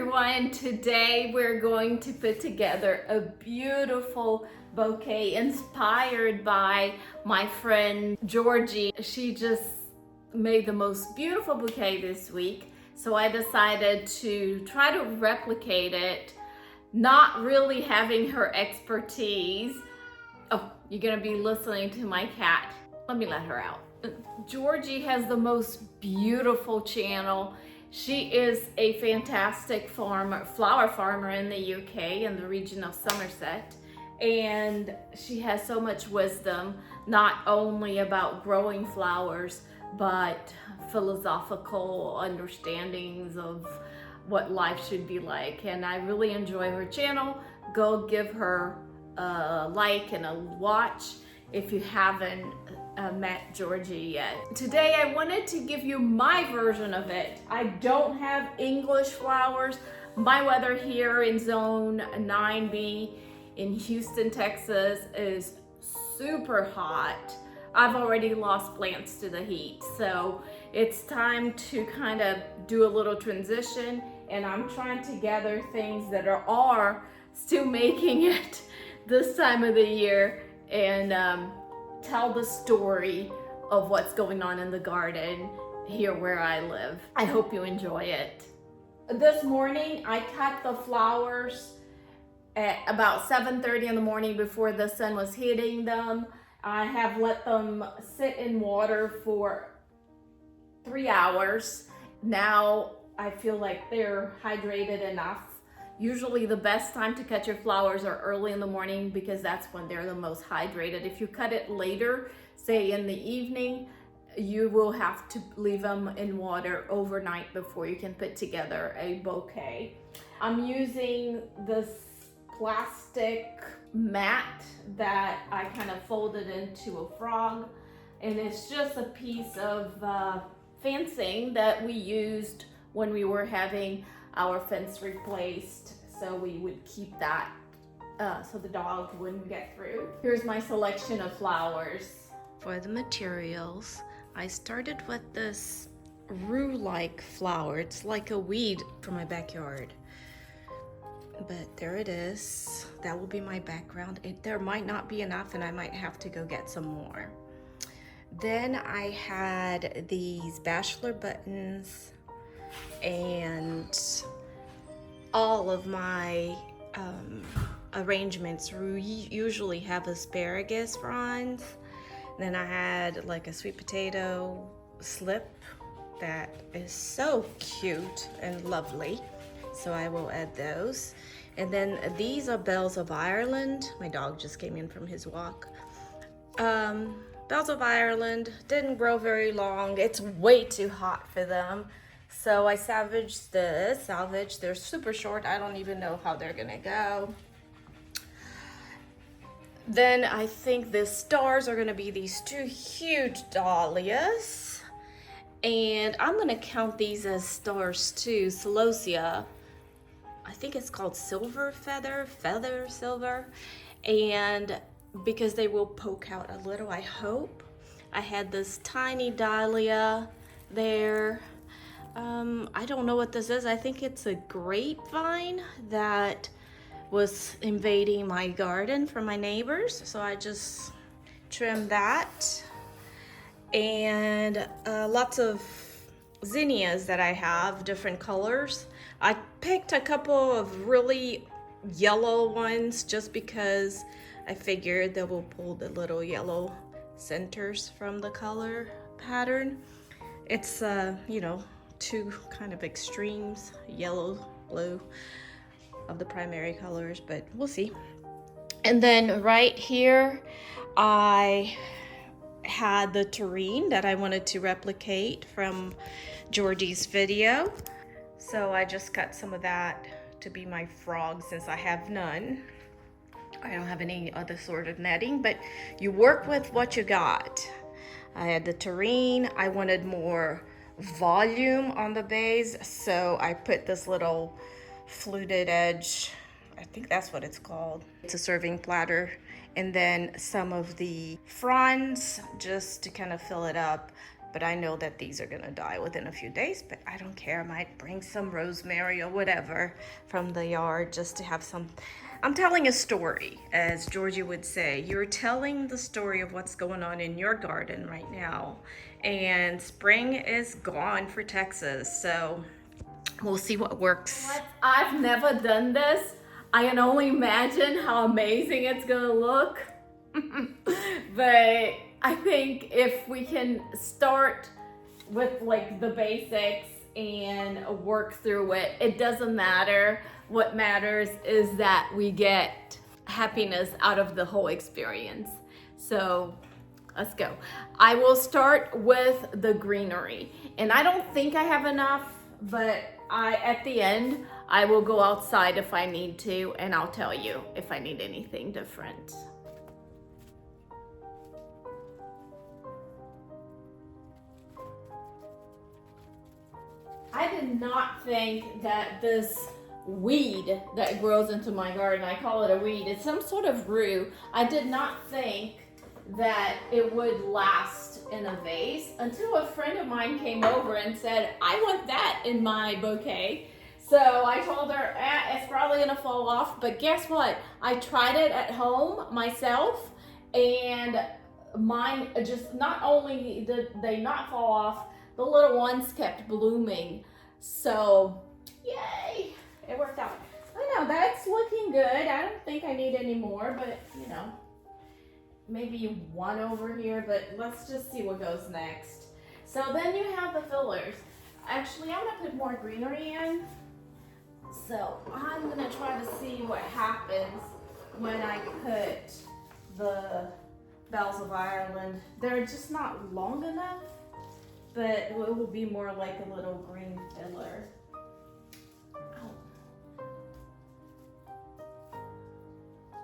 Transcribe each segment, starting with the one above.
everyone. Today we're going to put together a beautiful bouquet inspired by my friend Georgie. She just made the most beautiful bouquet this week, so I decided to try to replicate it, not really having her expertise. Oh, you're gonna be listening to my cat. Let me let her out. Georgie has the most beautiful channel. She is a fantastic flower farmer in the UK, in the region of Somerset. And she has so much wisdom, not only about growing flowers, but philosophical understandings of what life should be like. And I really enjoy her channel. Go give her a like and a watch if you haven't met Georgie yet. Today I wanted to give you my version of it. I don't have English flowers. My weather here in zone 9B in Houston, Texas is super hot. I've already lost plants to the heat, so it's time to kind of do a little transition, and I'm trying to gather things that are still making it this time of the year and tell the story of what's going on in the garden here where I live. I hope you enjoy it. This morning I cut the flowers at about 7:30 in the morning before the sun was hitting them. I have let them sit in water for 3 hours. Now I feel like they're hydrated enough. Usually the best time to cut your flowers are early in the morning because that's when they're the most hydrated. If you cut it later, say in the evening, you will have to leave them in water overnight before you can put together a bouquet. I'm using this plastic mat that I kind of folded into a frog, and it's just a piece of fencing that we used when we were having our fence replaced, so we would keep that so the dog wouldn't get through. Here's my selection of flowers. For the materials, I started with this rue-like flower. It's like a weed from my backyard. But there it is. That will be my background. There might not be enough and I might have to go get some more. Then I had these bachelor buttons and all of my arrangements usually have asparagus fronds. Then I had like a sweet potato slip that is so cute and lovely, so I will add those. And then these are bells of Ireland. My dog just came in from his walk. Bells of Ireland didn't grow very long. It's way too hot for them. So I salvaged this. They're super short. I don't even know how they're gonna go. Then I think the stars are gonna be these two huge dahlias. And I'm gonna count these as stars too. Celosia. I think it's called silver silver. And because they will poke out a little, I hope. I had this tiny dahlia there. I don't know what this is. I think it's a grapevine that was invading my garden from my neighbors. So I just trimmed that. And lots of zinnias that I have, different colors. I picked a couple of really yellow ones just because I figured they will pull the little yellow centers from the color pattern. It's, you know, two kind of extremes, yellow, blue, of the primary colors, but we'll see. And then right here, I had the terrine that I wanted to replicate from Georgie's video. So I just cut some of that to be my frog since I have none. I don't have any other sort of netting, but you work with what you got. I had the terrine. I wanted more volume on the base, so I put this little fluted edge, I think that's what it's called. It's a serving platter, and then some of the fronds just to kind of fill it up. but I know that these are gonna die within a few days, but I don't care. I might bring some rosemary or whatever from the yard just to have some. I'm telling a story, as Georgie would say. You're telling the story of what's going on in your garden right now. And spring is gone for Texas, so we'll see what works. What? I've never done this. I can only imagine how amazing it's gonna look. But I think if we can start with like the basics and work through it, it doesn't matter. What matters is that we get happiness out of the whole experience. So let's go. I will start with the greenery, and I don't think I have enough, but at the end, I will go outside if I need to, and I'll tell you if I need anything different. I did not think that this weed that grows into my garden, I call it a weed, it's some sort of rue. I did not think that it would last in a vase until a friend of mine came over and said, I want that in my bouquet. So I told her, it's probably gonna fall off, but guess what? I tried it at home myself, and mine just, not only did they not fall off, the little ones kept blooming. So, yay, it worked out. I know, that's looking good. I don't think I need any more, but you know, maybe one over here, but let's just see what goes next. So then you have the fillers. Actually, I'm gonna put more greenery in. So I'm gonna try to see what happens when I put the Bells of Ireland. They're just not long enough, but it will be more like a little green filler. Oh.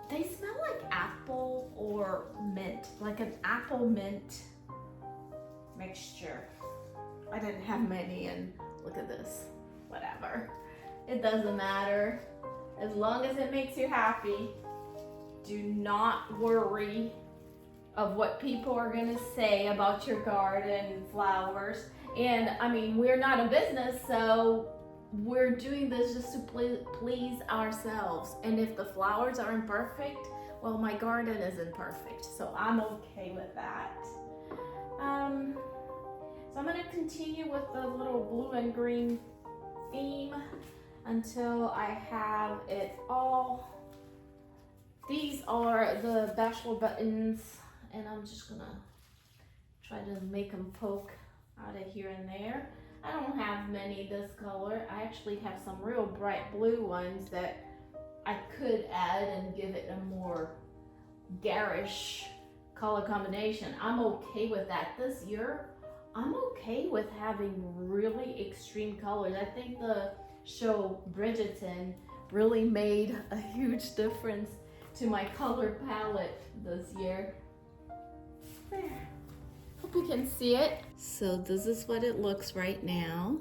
They smell like apple or mint, like an apple mint mixture. I didn't have many, and look at this, whatever. It doesn't matter, as long as it makes you happy. Do not worry of what people are gonna say about your garden and flowers. And I mean, we're not a business, so we're doing this just to please ourselves. And if the flowers aren't perfect, well, my garden isn't perfect, so I'm okay with that. So I'm gonna continue with the little blue and green theme until I have it all. These are the bachelor buttons, and I'm just gonna try to make them poke out of here and there. I don't have many this color. I actually have some real bright blue ones that I could add and give it a more garish color combination. I'm okay with that. This year, I'm okay with having really extreme colors. I think the show Bridgerton really made a huge difference to my color palette this year. There. Hope you can see it. So this is what it looks right now.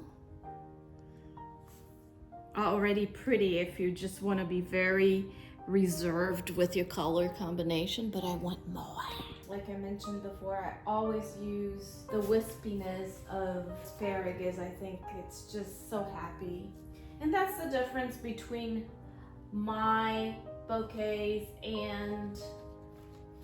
Already pretty if you just want to be very reserved with your color combination, but I want more. Like I mentioned before, I always use the wispiness of asparagus. I think it's just so happy. And that's the difference between my bouquets and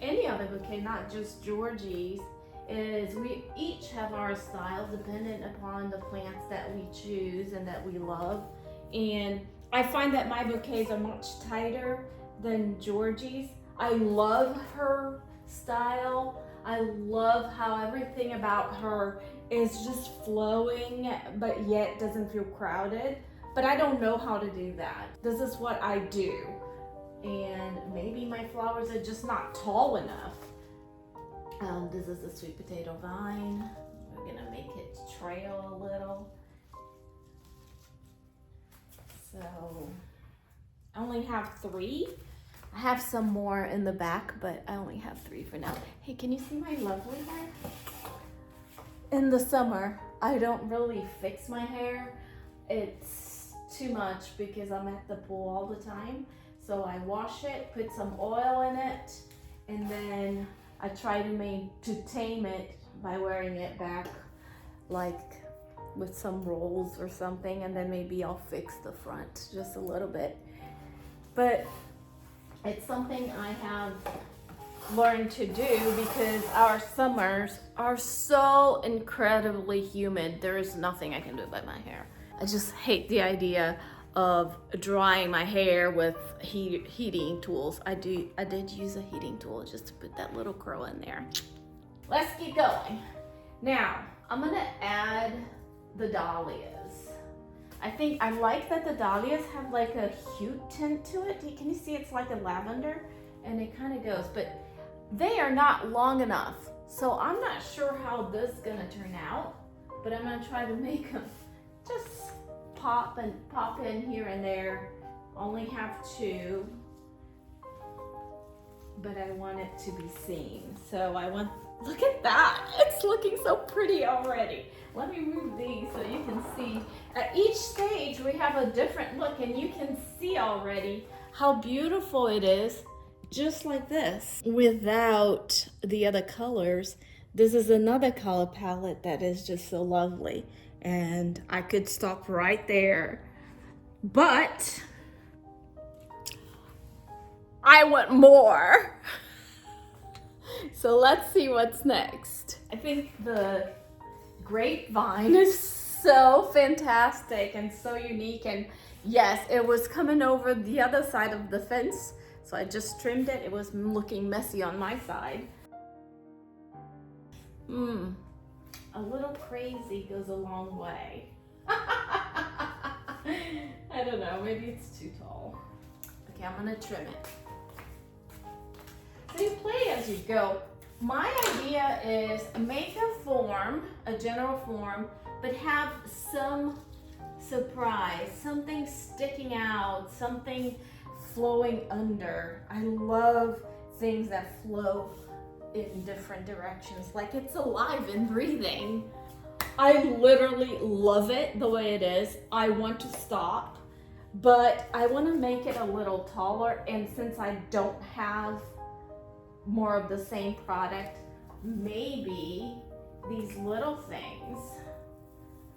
any other bouquet, not just Georgie's, is we each have our style dependent upon the plants that we choose and that we love. And I find that my bouquets are much tighter than Georgie's. I love her style. I love how everything about her is just flowing, but yet doesn't feel crowded. But I don't know how to do that. This is what I do. And maybe my flowers are just not tall enough. This is a sweet potato vine. We're gonna make it trail a little. So I only have 3. I have some more in the back, but I only have 3 for now. Hey, can you see my lovely hair? In the summer, I don't really fix my hair. It's too much because I'm at the pool all the time. So I wash it, put some oil in it, and then I try to tame it by wearing it back like with some rolls or something, and then maybe I'll fix the front just a little bit. But it's something I have learned to do because our summers are so incredibly humid. There is nothing I can do about my hair. I just hate the idea of drying my hair with heating tools. I did use a heating tool just to put that little curl in there. Let's keep going. Now, I'm gonna add the dahlias. I like that the dahlias have like a hue tint to it. Can you see it's like a lavender? And it kind of goes, but they are not long enough. So I'm not sure how this is gonna turn out, but I'm gonna try to make them just pop in here and there. Only have two, but I want it to be seen. So look at that. It's looking so pretty already. Let me move these so you can see. At each stage, we have a different look, and you can see already how beautiful it is, just like this. Without the other colors, this is another color palette that is just so lovely. And I could stop right there, but I want more. So let's see what's next. I think the grapevine is so fantastic and so unique. And yes, it was coming over the other side of the fence. So I just trimmed it. It was looking messy on my side. A little crazy goes a long way. I don't know, maybe it's too tall. Okay, I'm gonna trim it. So you play as you go. My idea is make a form, a general form, but have some surprise, something sticking out, something flowing under. I love things that flow in different directions, like it's alive and breathing. I literally love it the way it is. I want to stop, but I want to make it a little taller, and since I don't have more of the same product, maybe these little things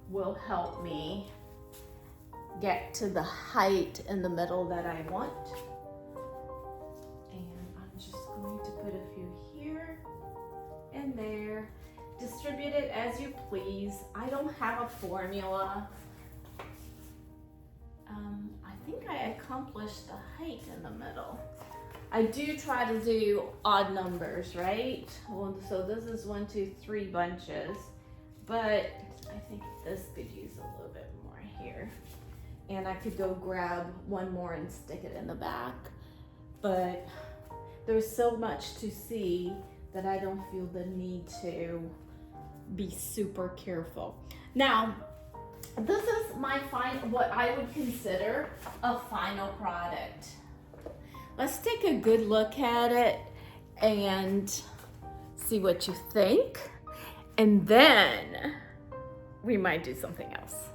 will help me get to the height in the middle that I want. And I'm just going to put a few here and there. Distribute it as you please. I don't have a formula. I think I accomplished the height in the middle. I do try to do odd numbers, right? Well, so this is 1, 2, 3 bunches, but I think this could use a little bit more here. And I could go grab one more and stick it in the back. But there's so much to see that I don't feel the need to be super careful. Now, this is what I would consider a final product. Let's take a good look at it and see what you think. And then we might do something else.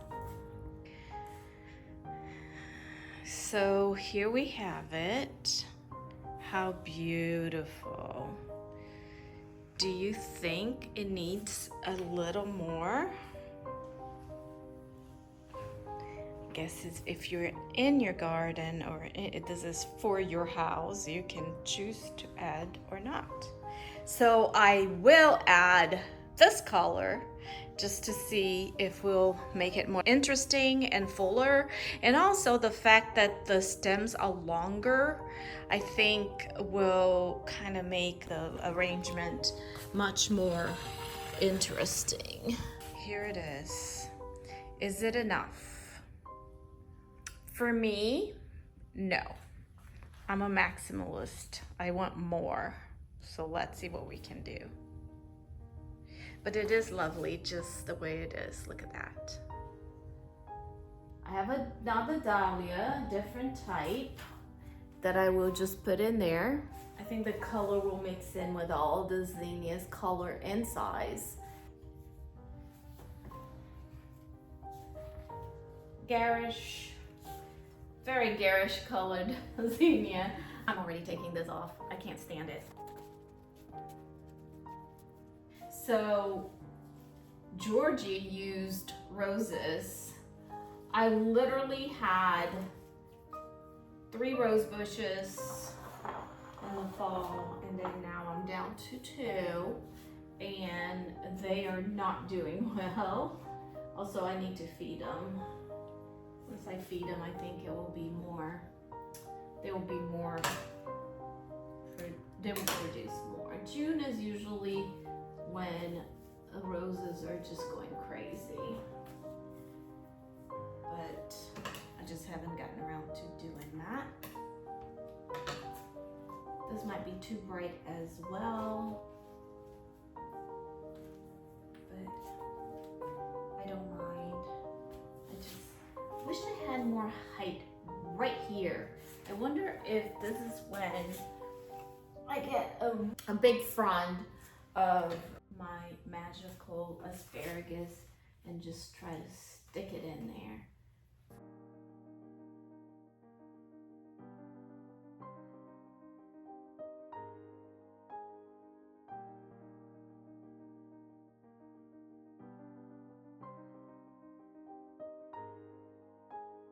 So here we have it. How beautiful. Do you think it needs a little more? I guess if you're in your garden or this is for your house, you can choose to add or not. So I will add this color just to see if we'll make it more interesting and fuller. And also the fact that the stems are longer, I think will kind of make the arrangement much more interesting. Here it is. Is it enough? For me, no. I'm a maximalist. I want more. So let's see what we can do. But it is lovely just the way it is. Look at that. I have another dahlia, different type, that I will just put in there. I think the color will mix in with all the zinnias, color and size. Garish, very garish colored zinnia. I'm already taking this off. I can't stand it. So Georgie used roses. I literally had 3 rose bushes in the fall, and then now I'm down to 2, and they are not doing well. Also, I need to feed them. Once I feed them, I think it will be more, they will be more, they will produce more. June is usually when the roses are just going crazy. But I just haven't gotten around to doing that. This might be too bright as well, but I don't mind. I just wish I had more height right here. I wonder if this is when I get a big frond of my magical asparagus and just try to stick it in there.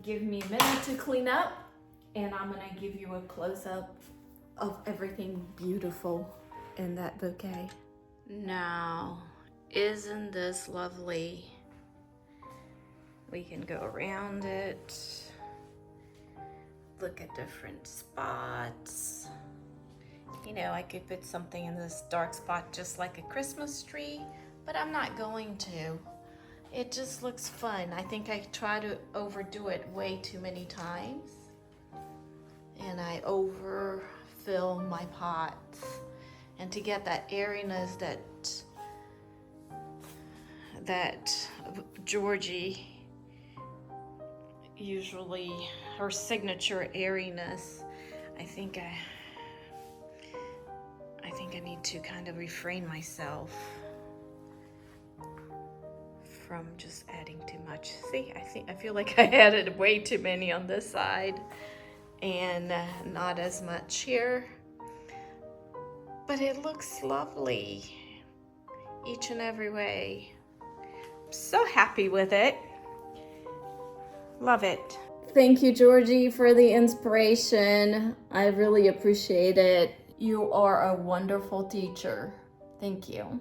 Give me a minute to clean up, and I'm gonna give you a close-up of everything beautiful in that bouquet. Now, isn't this lovely? We can go around it, look at different spots. You know, I could put something in this dark spot just like a Christmas tree, but I'm not going to. It just looks fun. I think I try to overdo it way too many times, and I overfill my pots. And to get that airiness that Georgie usually, her signature airiness, I think I need to kind of refrain myself from just adding too much. See, I feel like I added way too many on this side and not as much here. But it looks lovely each and every way. I'm so happy with it. Love it. Thank you, Georgie, for the inspiration. I really appreciate it. You are a wonderful teacher. Thank you.